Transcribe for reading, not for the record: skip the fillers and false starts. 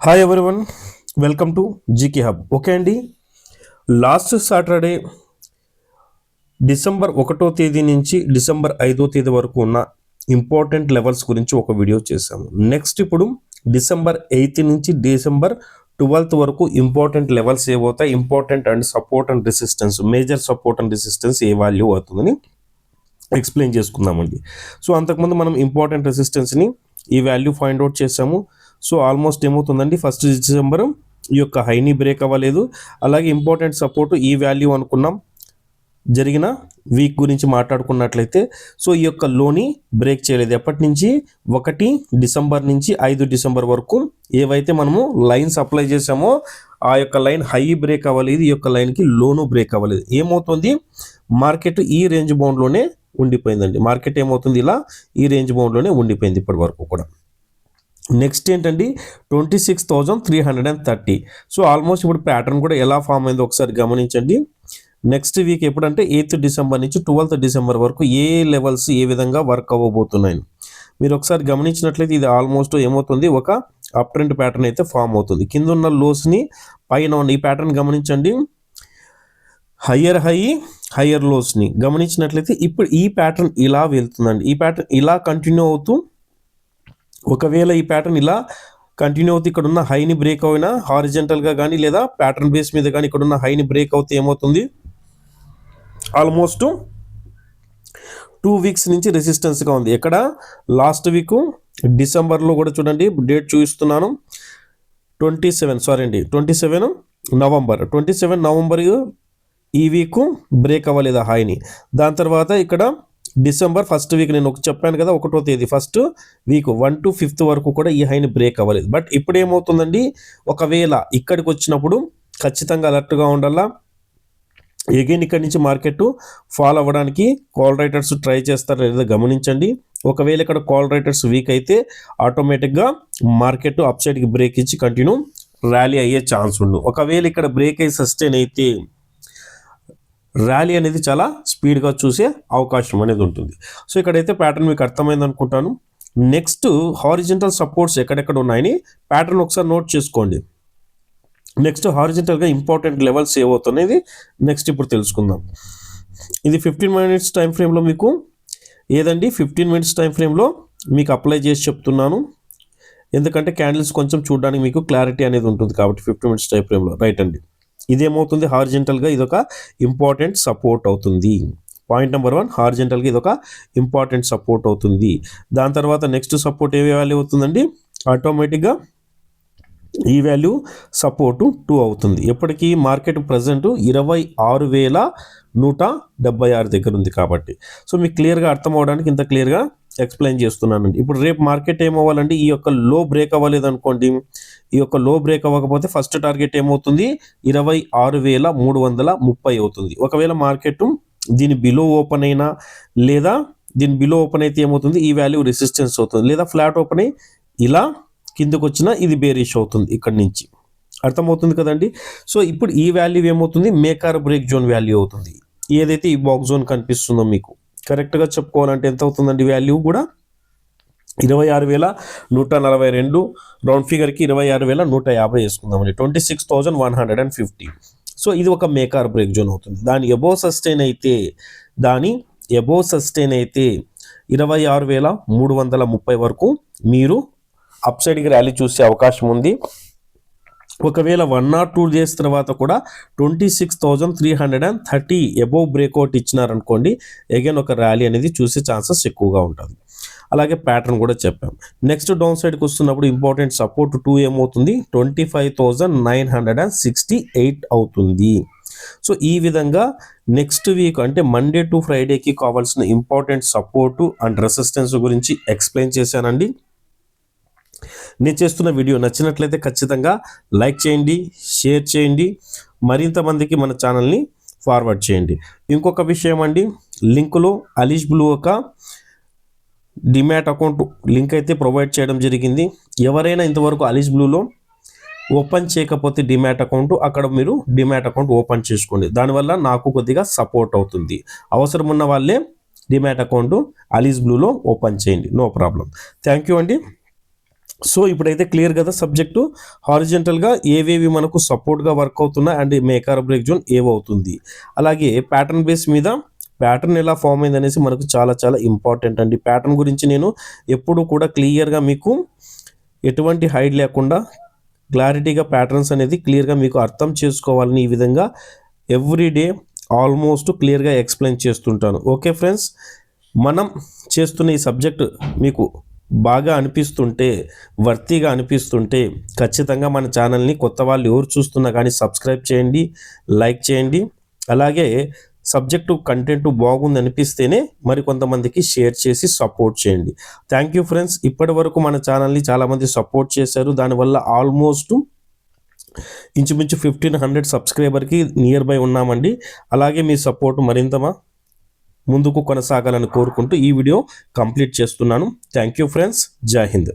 Hi everyone, welcome to GK hub. Okay అండి, last Saturday December 1వ తేదీ నుంచి డిసెంబర్ 5వ తేదీ వరకు ఉన్న ఇంపార్టెంట్ లెవెల్స్ గురించి ఒక వీడియో చేశాము. నెక్స్ట్ ఇప్పుడు డిసెంబర్ 8 నుంచి డిసెంబర్ 12th వరకు ఇంపార్టెంట్ లెవెల్స్ ఏవవుతాయి, important and support and resistance, major support and resistance ఏ వాల్యూ అవుతుందని ఎక్స్ప్లెయిన్ చేసుకుందామండి. సో అంతకుముందు మనం ఇంపార్టెంట్ రెసిస్టెన్స్ని ఈ వాల్యూ ఫైండ్ అవుట్ చేసాము. సో ఆల్మోస్ట్ ఏమవుతుందండి, 1st డిసెంబర్ ఈ యొక్క హైని బ్రేక్ అవ్వలేదు. అలాగే ఇంపార్టెంట్ సపోర్ట్ ఈ వాల్యూ అనుకున్నాం. జరిగిన వీక్ గురించి మాట్లాడుకున్నట్లయితే సో ఈ యొక్క లోని బ్రేక్ చేయలేదు. ఎప్పటి నుంచి 1 డిసెంబర్ నుంచి 5 డిసెంబర్ వరకు ఏవైతే మనము లైన్స్ అప్లై చేసామో ఆ యొక్క లైన్ హై బ్రేక్ అవ్వలేదు, ఈ యొక్క లైన్కి లోను బ్రేక్ అవ్వలేదు. ఏమవుతుంది, మార్కెట్ ఈ రేంజ్ బౌండ్లోనే ఉండిపోయిందండి. మార్కెట్ ఏమవుతుంది, ఇలా ఈ రేంజ్ బౌండ్లోనే ఉండిపోయింది ఇప్పటి వరకు కూడా. నెక్స్ట్ ఏంటండి, 26,330. సో ఆల్మోస్ట్ ఇప్పుడు ప్యాటర్న్ కూడా ఎలా ఫామ్ అయిందో ఒకసారి గమనించండి. నెక్స్ట్ వీక్ ఎప్పుడంటే 8th డిసెంబర్ నుంచి 12th డిసెంబర్ వరకు ఏ లెవెల్స్ ఏ విధంగా వర్క్ అవ్వబోతున్నాయి మీరు ఒకసారి గమనించినట్లయితే ఇది ఆల్మోస్ట్ ఏమవుతుంది, ఒక అప్ ట్రెండ్ ప్యాటర్న్ అయితే ఫామ్ అవుతుంది. కింద ఉన్న లోస్ని పైన ఉన్న ఈ ప్యాటర్న్ గమనించండి, హయ్యర్ హై హయ్యర్ లోస్ని గమనించినట్లయితే ఇప్పుడు ఈ ప్యాటర్న్ ఇలా వెళ్తుందండి. ఈ ప్యాటర్న్ ఇలా కంటిన్యూ అవుతూ, ఒకవేళ ఈ ప్యాటర్న్ ఇలా కంటిన్యూ అవుతుంది, ఇక్కడ ఉన్న హైని బ్రేక్ అయినా హారిజెంటల్గా కానీ లేదా ప్యాటర్న్ బేస్ మీద కానీ ఇక్కడ ఉన్న హైని బ్రేక్ అవుతే ఏమవుతుంది, ఆల్మోస్ట్ 2 వీక్స్ నుంచి రెసిస్టెన్స్గా ఉంది. ఎక్కడ లాస్ట్ వీక్ డిసెంబర్లో కూడా చూడండి, డేట్ చూపిస్తున్నాను, 27 నవంబర్ ఈ వీక్ బ్రేక్ అవ్వలేదు హైని. దాని తర్వాత ఇక్కడ డిసెంబర్ 1st వీక్ నేను చెప్పాను కదా, 1వ తేదీ 1st వీక్ 1 to 5th వరకు కూడా ఈ హైని బ్రేక్ అవ్వలేదు. బట్ ఇప్పుడు ఏమవుతుందండి, ఒకవేళ ఇక్కడికి వచ్చినప్పుడు ఖచ్చితంగా అలర్ట్గా ఉండాలా. ఎగైన్ ఇక్కడ నుంచి మార్కెట్ ఫాల్ అవ్వడానికి కాల్ రైటర్స్ ట్రై చేస్తారు లేదా గమనించండి. ఒకవేళ ఇక్కడ కాల్ రైటర్స్ వీక్ అయితే ఆటోమేటిక్గా మార్కెట్ అప్ సైడ్కి బ్రేక్ ఇచ్చి కంటిన్యూ ర్యాలీ అయ్యే ఛాన్స్ ఉండు. ఒకవేళ ఇక్కడ బ్రేక్ అయ్యి సస్టైన్ అయితే ర్యాలీ అనేది చాలా స్పీడ్గా చూసే అవకాశం అనేది ఉంటుంది. సో ఇక్కడైతే ప్యాటర్న్ మీకు అర్థమైంది అనుకుంటాను. నెక్స్ట్ హారిజెంటల్ సపోర్ట్స్ ఎక్కడెక్కడ ఉన్నాయని ప్యాటర్న్ ఒకసారి నోట్ చేసుకోండి. నెక్స్ట్ హారిజెంటల్గా ఇంపార్టెంట్ లెవెల్స్ ఏవవుతున్నాయి నెక్స్ట్ ఇప్పుడు తెలుసుకుందాం. ఇది 15 minutes టైం ఫ్రేమ్లో మీకు ఏదండి, 15 minutes టైం ఫ్రేమ్లో మీకు అప్లై చేసి చెప్తున్నాను. ఎందుకంటే క్యాండిల్స్ కొంచెం చూడడానికి మీకు క్లారిటీ అనేది ఉంటుంది కాబట్టి 15 minutes టైం ఫ్రేమ్లో. రైట్ అండి, ఇదేమవుతుంది హారిజెంటల్గా ఇదొక ఇంపార్టెంట్ సపోర్ట్ అవుతుంది. పాయింట్ నెంబర్ 1, హారిజెంటల్గా ఇదొక ఇంపార్టెంట్ సపోర్ట్ అవుతుంది. దాని తర్వాత నెక్స్ట్ సపోర్ట్ ఏ వాల్యూ అవుతుందండి, ఆటోమేటిక్గా ఈ వాల్యూ సపోర్టు 2 అవుతుంది. ఎప్పటికీ మార్కెట్ ప్రజెంట్ 26,176 దగ్గర ఉంది కాబట్టి. సో మీకు క్లియర్గా అర్థం అవడానికి ఇంత క్లియర్గా ఎక్స్ప్లెయిన్ చేస్తున్నానండి. ఇప్పుడు రేపు మార్కెట్ ఏమవ్వాలంటే ఈ యొక్క లో బ్రేక్ అవ్వలేదు అనుకోండి, ఈ యొక్క లో బ్రేక్ అవ్వకపోతే ఫస్ట్ టార్గెట్ ఏమవుతుంది, 26,330 అవుతుంది. ఒకవేళ మార్కెట్ దీని బిలో ఓపెన్ అయినా లేదా దీని బిలో ఓపెన్ అయితే ఏమవుతుంది, ఈ వాల్యూ రెసిస్టెన్స్ అవుతుంది. లేదా ఫ్లాట్ ఓపెన్ అయ్యి ఇలా కిందకు వచ్చినా ఇది బేరిష్ అవుతుంది ఇక్కడి నుంచి. అర్థమవుతుంది కదండి. సో ఇప్పుడు ఈ వాల్యూ ఏమవుతుంది, make or break zone value అవుతుంది. ఏదైతే ఈ బాక్స్ జోన్ కనిపిస్తుందో మీకు కరెక్ట్గా చెప్పుకోవాలంటే ఎంత అవుతుందండి వాల్యూ కూడా, 26,142, రౌండ్ ఫిగర్కి 26,150 వేసుకుందామండి, 26,150. సో ఇది ఒక మేక్ ఆర్ బ్రేక్ జోన్ అవుతుంది. దాని ఎబోవ్ సస్టైన్ అయితే 26,330 వరకు మీరు అప్ సైడ్కి ర్యాలీ చూసే అవకాశం ఉంది. ఒకవేళ 1 or 2 డేస్ తర్వాత కూడా 26,330 ఎబోవ్ బ్రేక్అవుట్ ఇచ్చినారనుకోండి, అగైన్ ఒక ర్యాలీ అనేది చూసే ఛాన్సెస్ ఎక్కువగా ఉంటుంది. అలాగే ప్యాటర్న్ కూడా చెప్పాం. నెక్స్ట్ డౌన్ సైడ్కి వస్తున్నప్పుడు ఇంపార్టెంట్ సపోర్ట్ 2 ఏమవుతుంది, 25,968 అవుతుంది. సో ఈ విధంగా నెక్స్ట్ వీక్ అంటే మండే టు ఫ్రైడేకి కావాల్సిన ఇంపార్టెంట్ సపోర్టు అండ్ రెసిస్టెన్స్ గురించి ఎక్స్ప్లెయిన్ చేశానండి. నేను చేస్తున్న వీడియో నచ్చినట్లయితే ఖచ్చితంగా లైక్ చేయండి, షేర్ చేయండి, మరింత మందికి మన ఛానల్ని ఫార్వర్డ్ చేయండి. ఇంకొక విషయం అండి, లింకులో అలీష్ బ్లూ ఒక డిమాట్ అకౌంట్ లింక్ అయితే ప్రొవైడ్ చేయడం జరిగింది. ఎవరైనా ఇంతవరకు అలీష్ బ్లూలో ఓపెన్ చేయకపోతే డిమాట్ అకౌంట్, అక్కడ మీరు డిమాట్ అకౌంట్ ఓపెన్ చేసుకోండి. దానివల్ల నాకు కొద్దిగా సపోర్ట్ అవుతుంది. అవసరం ఉన్న వాళ్ళే డిమాట్ అకౌంట్ అలీష్ బ్లూలో ఓపెన్ చేయండి, నో ప్రాబ్లం. థ్యాంక్ యూ అండి. సో ఇప్పుడైతే క్లియర్ కదా సబ్జెక్టు. హారిజెంటల్గా ఏవేవి మనకు సపోర్ట్గా వర్క్ అవుతున్నాయి and make or break zone ఏవవుతుంది. అలాగే ప్యాటర్న్ బేస్ మీద ప్యాటర్న్ ఎలా ఫామ్ అయింది అనేసి మనకు చాలా చాలా ఇంపార్టెంట్ అండి. ప్యాటర్న్ గురించి నేను ఎప్పుడు కూడా క్లియర్గా మీకు ఎటువంటి హైడ్ లేకుండా క్లారిటీగా ప్యాటర్న్స్ అనేది క్లియర్గా మీకు అర్థం చేసుకోవాలని ఈ విధంగా ఎవ్రీడే ఆల్మోస్ట్ క్లియర్గా ఎక్స్ప్లెయిన్ చేస్తుంటాను. ఓకే ఫ్రెండ్స్, మనం చేస్తున్న ఈ సబ్జెక్ట్ మీకు బాగా అనిపిస్తుంటే, వర్తీగా అనిపిస్తుంటే ఖచ్చితంగా మన ఛానల్ని కొత్త వాళ్ళు ఎవరు చూస్తున్నా కానీ సబ్స్క్రైబ్ చేయండి, లైక్ చేయండి. అలాగే సబ్జెక్టు కంటెంట్ బాగుంది అనిపిస్తేనే మరి కొంతమందికి షేర్ చేసి సపోర్ట్ చేయండి. Thank you friends. ఇప్పటి వరకు మన ఛానల్ని చాలామంది సపోర్ట్ చేశారు. దానివల్ల ఆల్మోస్ట్ ఇంచుమించు 1500 సబ్స్క్రైబర్కి నియర్ బై ఉన్నామండి. అలాగే మీ సపోర్ట్ మరింత ముందుకు కొనసాగాలని కోరుకుంటూ ఈ వీడియో కంప్లీట్ చేస్తున్నాను. Thank you friends. జై హింద్.